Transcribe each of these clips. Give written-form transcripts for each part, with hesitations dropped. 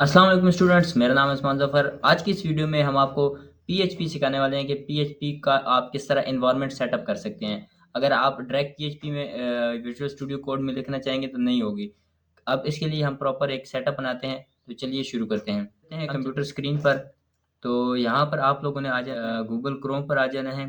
अस्सलाम वालेकुम स्टूडेंट्स, मेरा नाम है उस्मान ज़फ़र। आज की इस वीडियो में हम आपको पीएचपी सिखाने वाले हैं कि पीएचपी का आप किस तरह एनवायरनमेंट सेटअप कर सकते हैं। अगर आप डायरेक्ट पीएचपी में विजुअल स्टूडियो कोड में लिखना चाहेंगे तो नहीं होगी। अब इसके लिए हम प्रॉपर एक सेटअप बनाते हैं, तो चलिए शुरू करते हैं। कंप्यूटर स्क्रीन पर, तो यहाँ पर आप लोगों ने गूगल क्रोम पर आ जाना है।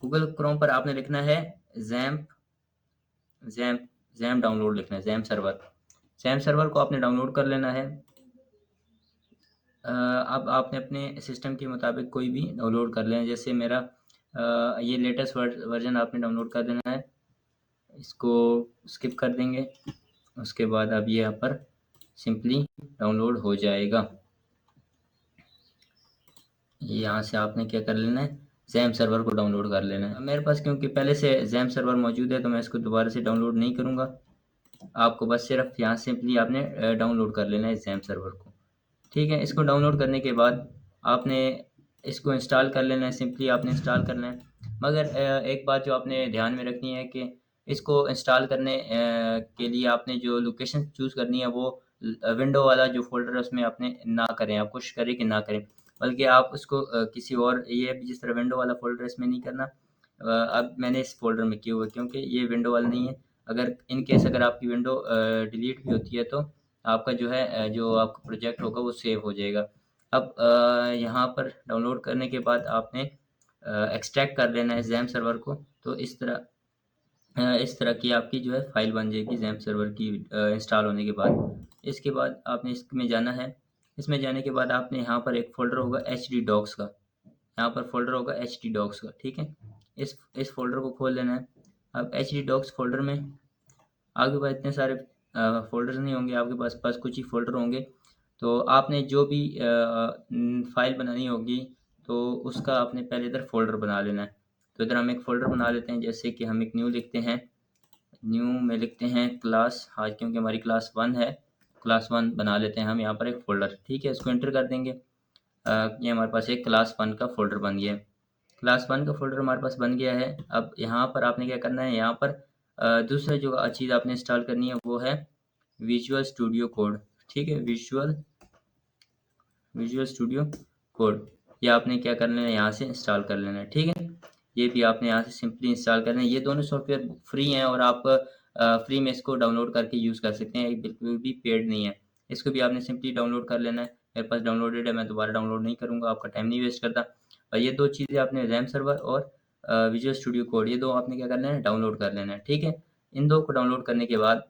गूगल क्रोम पर आपने लिखना है ज़ैम्प ज़ैम्प ज़ैम्प डाउनलोड लिखना है, ज़ैम्प सर्वर। ज़ैम्प सर्वर को आपने डाउनलोड कर लेना है। अब आपने अपने सिस्टम के मुताबिक कोई भी डाउनलोड कर लें। जैसे मेरा ये लेटेस्ट वर्जन आपने डाउनलोड कर देना है। इसको स्किप कर देंगे। उसके बाद अब ये यहाँ पर सिंपली डाउनलोड हो जाएगा। यहाँ से आपने क्या कर लेना है, ज़ैम्प सर्वर को डाउनलोड कर लेना है। मेरे पास क्योंकि पहले से ज़ैम्प सर्वर मौजूद है तो मैं इसको दोबारा से डाउनलोड नहीं करूँगा। आपको बस सिर्फ यहाँ सिंपली आपने डाउनलोड कर लेना है ज़ैम्प सर्वर को। ठीक है, इसको डाउनलोड करने के बाद आपने इसको इंस्टॉल कर लेना है। सिंपली आपने इंस्टॉल करना है। मगर एक बात जो आपने ध्यान में रखनी है कि इसको इंस्टॉल करने के लिए आपने जो लोकेशन चूज़ करनी है वो विंडो वाला जो फ़ोल्डर है उसमें आपने ना करें। आप कोशिश करें कि ना करें, बल्कि आप उसको किसी और, ये भी जिस तरह विंडो वाला फ़ोल्डर है इसमें नहीं करना। अब मैंने इस फ़ोल्डर में किया हुआ है क्योंकि ये विंडो वाला नहीं है। अगर इन केस अगर आपकी विंडो डिलीट भी होती है तो आपका जो है जो आपका प्रोजेक्ट होगा वो सेव हो जाएगा। अब यहाँ पर डाउनलोड करने के बाद आपने एक्सट्रैक्ट कर लेना है ज़ैम्प सर्वर को। तो इस तरह की आपकी जो है फ़ाइल बन जाएगी ज़ैम्प सर्वर की इंस्टॉल होने के बाद। इसके बाद आपने इसमें जाना है। इसमें जाने के बाद आपने यहाँ पर एक फ़ोल्डर होगा एचडी डॉक्स का। यहाँ पर फ़ोल्डर होगा एचडी डॉक्स का, ठीक है? इस फ़ोल्डर को खोल लेना है। अब एचडी डॉक्स फ़ोल्डर में आपके पास इतने सारे फ़ोल्डर्स नहीं होंगे, आपके पास कुछ ही फ़ोल्डर होंगे। तो आपने जो भी फ़ाइल बनानी होगी तो उसका आपने पहले इधर फ़ोल्डर बना लेना है। तो इधर हम एक फ़ोल्डर बना लेते हैं। जैसे कि हम एक न्यू लिखते हैं, न्यू में लिखते हैं क्लास। आज क्योंकि हमारी क्लास 1 है, क्लास 1 बना लेते हैं हम यहाँ पर एक फ़ोल्डर, ठीक है? इसको एंटर कर देंगे। ये हमारे पास एक क्लास 1 का फ़ोल्डर बन गया है। क्लास 1 का फ़ोल्डर हमारे पास बन गया है। अब यहाँ पर आपने क्या करना है, यहाँ पर दूसरा जो चीज़ आपने इंस्टॉल करनी है वो है विजुअल स्टूडियो कोड, ठीक है? विजुअल स्टूडियो कोड, ये आपने क्या कर लेना है, यहाँ से इंस्टॉल कर लेना है, ठीक है? ये भी आपने यहाँ से सिंपली इंस्टॉल करना है। ये दोनों सॉफ्टवेयर फ्री हैं और आप फ्री में इसको डाउनलोड करके यूज़ कर सकते हैं। ये बिल्कुल भी पेड नहीं है। इसको भी आपने सिंपली डाउनलोड कर लेना है। मेरे पास डाउनलोडेड है, मैं दोबारा डाउनलोड नहीं करूँगा, आपका टाइम नहीं वेस्ट करता। और ये 2 चीज़ें आपने रैम सर्वर और विजुअल स्टूडियो कोड, ये 2 आपने क्या करना है, डाउनलोड कर लेना है, ठीक है? इन 2 को डाउनलोड करने के बाद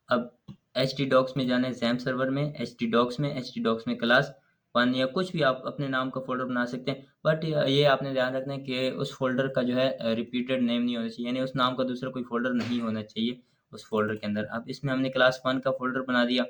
अब htdocs में जाना है, ज़ैम्प सर्वर में, htdocs में क्लास 1 या कुछ भी आप अपने नाम का फ़ोल्डर बना सकते हैं। बट ये आपने ध्यान रखना है कि उस फ़ोल्डर का जो है रिपीटेड नेम नहीं होना चाहिए, यानी उस नाम का दूसरा कोई फ़ोल्डर नहीं होना चाहिए उस फ़ोल्डर के अंदर। अब इसमें हमने क्लास 1 का फ़ोल्डर बना दिया।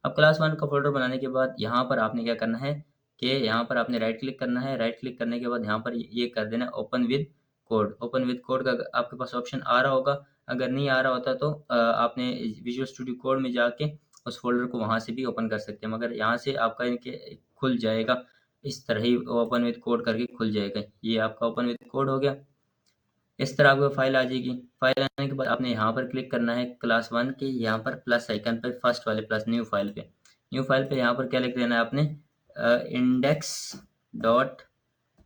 अब क्लास 1 का फ़ोल्डर बनाने के बाद यहाँ पर आपने क्या करना है कि यहाँ पर आपने राइट क्लिक करना है। राइट क्लिक करने के बाद यहाँ पर ये कर देना है open with code. Open with code का आपके पास ऑप्शन आ रहा होगा। अगर नहीं आ रहा होता तो आपने विजुअल स्टूडियो कोड में जाके उस फ़ोल्डर को वहाँ से भी ओपन कर सकते हैं। मगर यहाँ से आपका इनके खुल जाएगा, इस तरह ही ओपन विद कोड करके खुल जाएगा। ये आपका ओपन विद कोड हो गया। इस तरह आपको फ़ाइल आ जाएगी। फ़ाइल आने के बाद आपने यहाँ पर क्लिक करना है क्लास 1 के यहाँ पर प्लस आइकन पे, फर्स्ट वाले प्लस, न्यू फ़ाइल पे। न्यू फ़ाइल पे यहाँ पर क्या लिख देना है आपने, index dot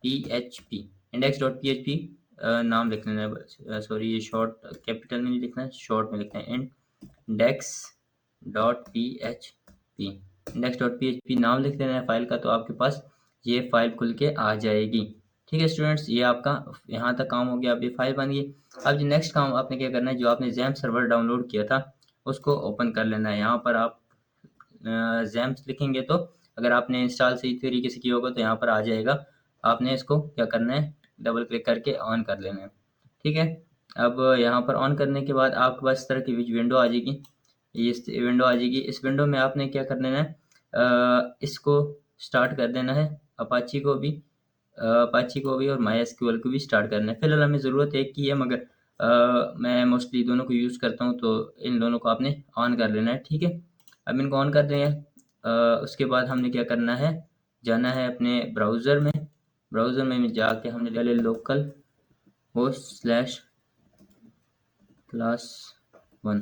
PHP. Index dot PHP नाम लिख लेना है। सॉरी, ये शॉर्ट कैपिटल में नहीं लिखना है, शॉर्ट में लिखना है। Index dot PHP, index dot PHP नाम लिख देना है फ़ाइल का, तो आपके पास ये फ़ाइल खुल के आ जाएगी। ठीक है स्टूडेंट्स, ये आपका यहाँ तक काम हो गया। अब ये फ़ाइल बन गई। अब जो नेक्स्ट काम आपने क्या करना है, जो आपने ज़ैम्प सर्वर डाउनलोड किया था उसको ओपन कर लेना है। यहाँ पर आप ज़ैम्प लिखेंगे तो अगर आपने इंस्टॉल सही तरीके से किया होगा तो यहाँ पर आ जाएगा। आपने इसको क्या करना है, डबल क्लिक करके ऑन कर लेना है, ठीक है? अब यहाँ पर ऑन करने के बाद आपके पास इस तरह की विंडो आ जाएगी। ये इस विंडो आ जाएगी। इस विंडो में आपने क्या कर लेना है, इसको स्टार्ट कर देना है, अपाची को भी और माई को भी स्टार्ट करना है। फिलहाल हमें ज़रूरत एक की है, मगर मैं मोस्टली दोनों को यूज़ करता हूँ, तो इन दोनों को आपने ऑन कर लेना है, ठीक है? अब इनको ऑन कर दें। उसके बाद हमने क्या करना है, जाना है अपने ब्राउज़र में। ब्राउज़र में जाके हमने ले लोकल होस्ट स्लैश क्लास 1,